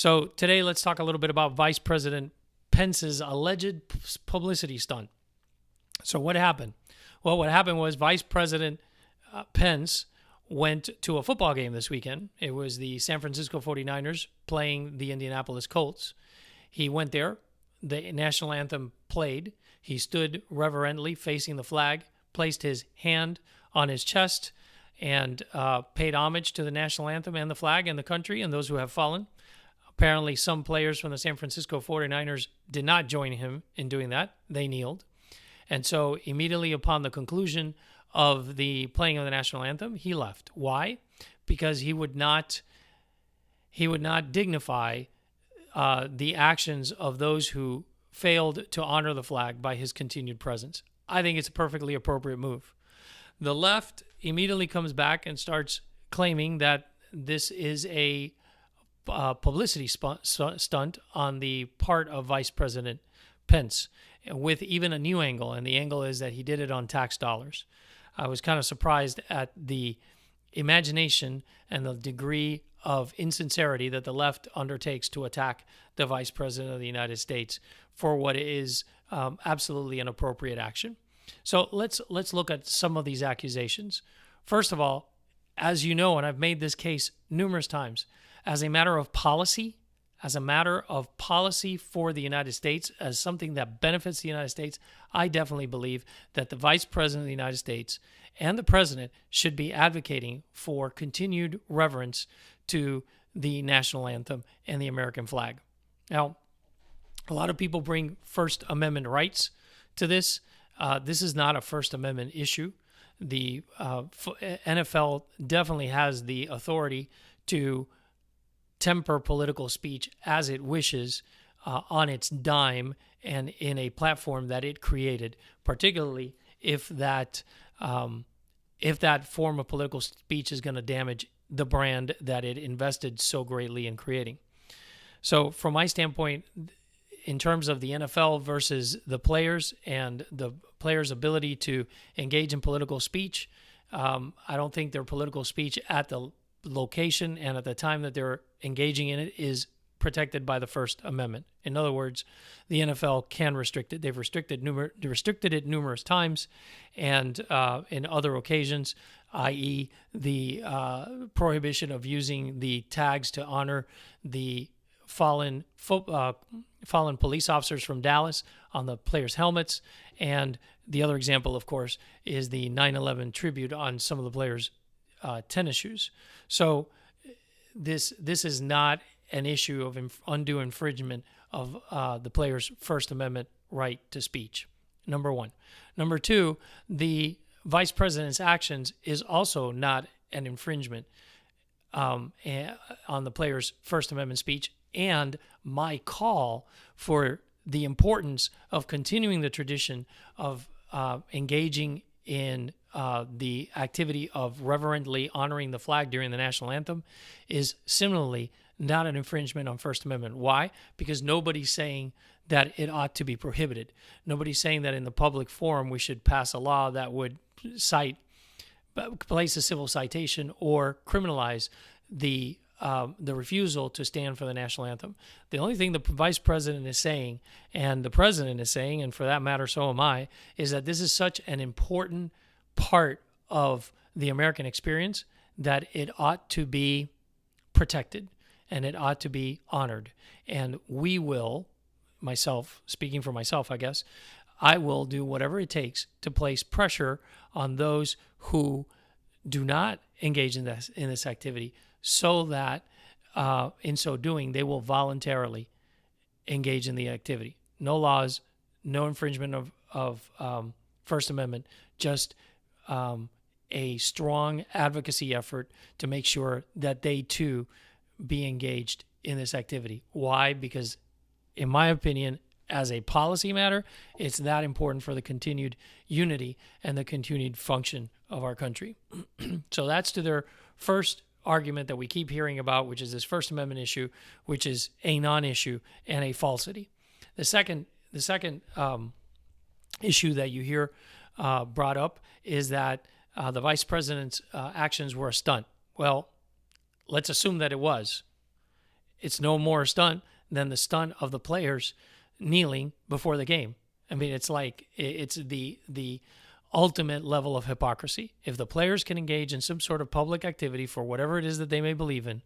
So today, let's talk a little bit about Vice President Pence's alleged publicity stunt. So what happened? Well, what happened was Vice President Pence went to a football game this weekend. It was the San Francisco 49ers playing the Indianapolis Colts. He went there. The national anthem played. He stood reverently facing the flag, placed his hand on his chest, and paid homage to the national anthem and the flag and the country and those who have fallen. Apparently, some players from the San Francisco 49ers did not join him in doing that. They kneeled. And so immediately upon the conclusion of the playing of the national anthem, he left. Why? Because he would not dignify the actions of those who failed to honor the flag by his continued presence. I think it's a perfectly appropriate move. The left immediately comes back and starts claiming that this is a publicity stunt on the part of Vice President Pence, with even a new angle, and the angle is that he did it on tax dollars. I was kind of surprised at the imagination and the degree of insincerity that the left undertakes to attack the Vice President of the United States for what is absolutely an appropriate action. So let's look at some of these accusations. First of all, as you know, and I've made this case numerous times, as a matter of policy for the United States, as something that benefits the United States, I definitely believe that the Vice President of the United States and the President should be advocating for continued reverence to the national anthem and the American flag. Now, a lot of people bring First Amendment rights to this. This is not a First Amendment issue. The NFL definitely has the authority to temper political speech as it wishes on its dime and in a platform that it created, particularly if that form of political speech is going to damage the brand that it invested so greatly in creating. So from my standpoint, in terms of the NFL versus the players and the players' ability to engage in political speech, I don't think their political speech at the location and at the time that they're engaging in it is protected by the First Amendment. In other words, the NFL can restrict it. They've restricted it numerous times, and in other occasions, i.e., the prohibition of using the tags to honor the fallen police officers from Dallas on the players' helmets, and the other example, of course, is the 9/11 tribute on some of the players' tennis shoes. So this is not an issue of undue infringement of the player's First Amendment right to speech, number one. Number two, the vice president's actions is also not an infringement on the player's First Amendment speech, and my call for the importance of continuing the tradition of engaging in the activity of reverently honoring the flag during the national anthem is similarly not an infringement on First Amendment. Why? Because nobody's saying that it ought to be prohibited. Nobody's saying that in the public forum we should pass a law that would place a civil citation or criminalize the refusal to stand for the national anthem. The only thing the vice president is saying, and the president is saying, and for that matter, so am I, is that this is such an important part of the American experience that it ought to be protected and it ought to be honored. And we will, speaking for myself, I guess, I will do whatever it takes to place pressure on those who do not engage in this activity, so that in so doing, they will voluntarily engage in the activity. No laws, no infringement of First Amendment, just a strong advocacy effort to make sure that they too be engaged in this activity. Why? Because in my opinion, as a policy matter, it's that important for the continued unity and the continued function of our country. So that's to their first argument that we keep hearing about, which is this First Amendment issue, which is a non-issue and a falsity. The second issue that you hear brought up is that the vice president's actions were a stunt. Well, let's assume that it was. It's no more a stunt than the stunt of the players kneeling before the game. I mean, it's like it's the ultimate level of hypocrisy. If the players can engage in some sort of public activity for whatever it is that they may believe in,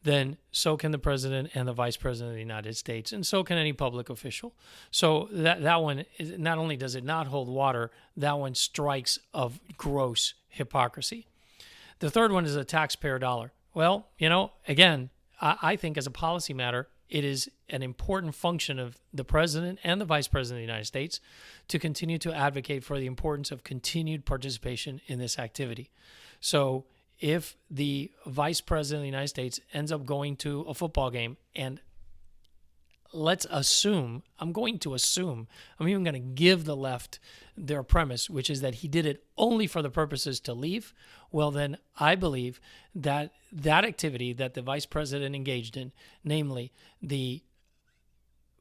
then so can the president and the vice president of the United States, and so can any public official. So that one, not only does it not hold water, that one strikes of gross hypocrisy. The third one is a taxpayer dollar. Well, again, I think as a policy matter, it is an important function of the president and the vice president of the United States to continue to advocate for the importance of continued participation in this activity. So if the vice president of the United States ends up going to a football game, and let's assume, I'm even going to give the left their premise, which is that he did it only for the purposes to leave, well, then I believe that that activity that the vice president engaged in, namely the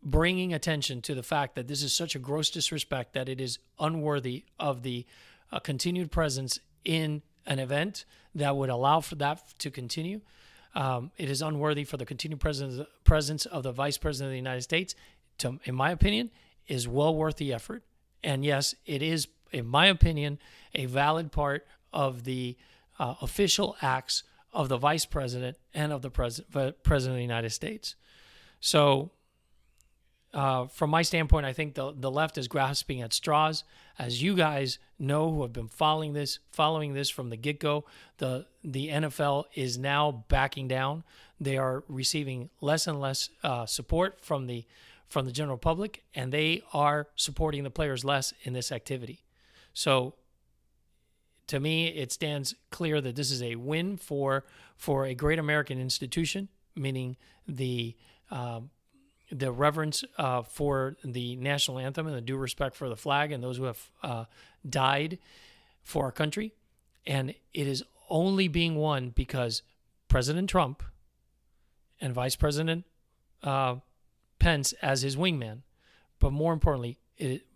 bringing attention to the fact that this is such a gross disrespect that it is unworthy of the continued presence in an event that would allow for that to continue. It is unworthy for the continued presence of the vice president of the United States, in my opinion, is well worth the effort. And yes, it is, in my opinion, a valid part of the official acts of the vice president and of the president of the United States. So from my standpoint, I think the left is grasping at straws. As you guys know, who have been following this from the get-go, the NFL is now backing down. They are receiving less and less support from the general public, and they are supporting the players less in this activity. So to me, it stands clear that this is a win for a great American institution, meaning the reverence for the national anthem and the due respect for the flag and those who have died for our country. And it is only being won because President Trump and Vice President Pence as his wingman, but more importantly,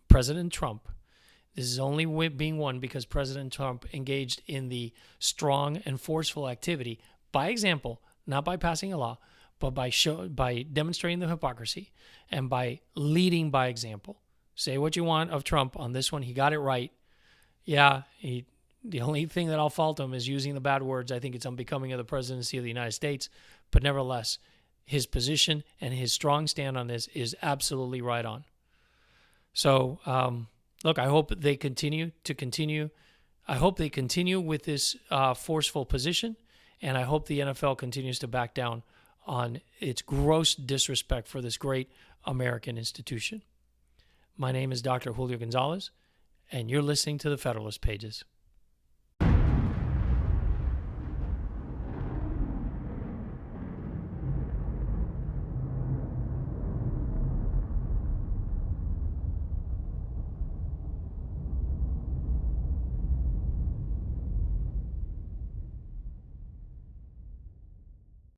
President Trump. This is only being won because President Trump engaged in the strong and forceful activity by example, not by passing a law, but by demonstrating the hypocrisy and by leading by example. Say what you want of Trump on this one. He got it right. Yeah, the only thing that I'll fault him is using the bad words. I think it's unbecoming of the presidency of the United States. But nevertheless, his position and his strong stand on this is absolutely right on. So, look, I hope they continue. I hope they continue with this forceful position, and I hope the NFL continues to back down on its gross disrespect for this great American institution. My name is Dr. Julio Gonzalez, and you're listening to the Federalist Pages.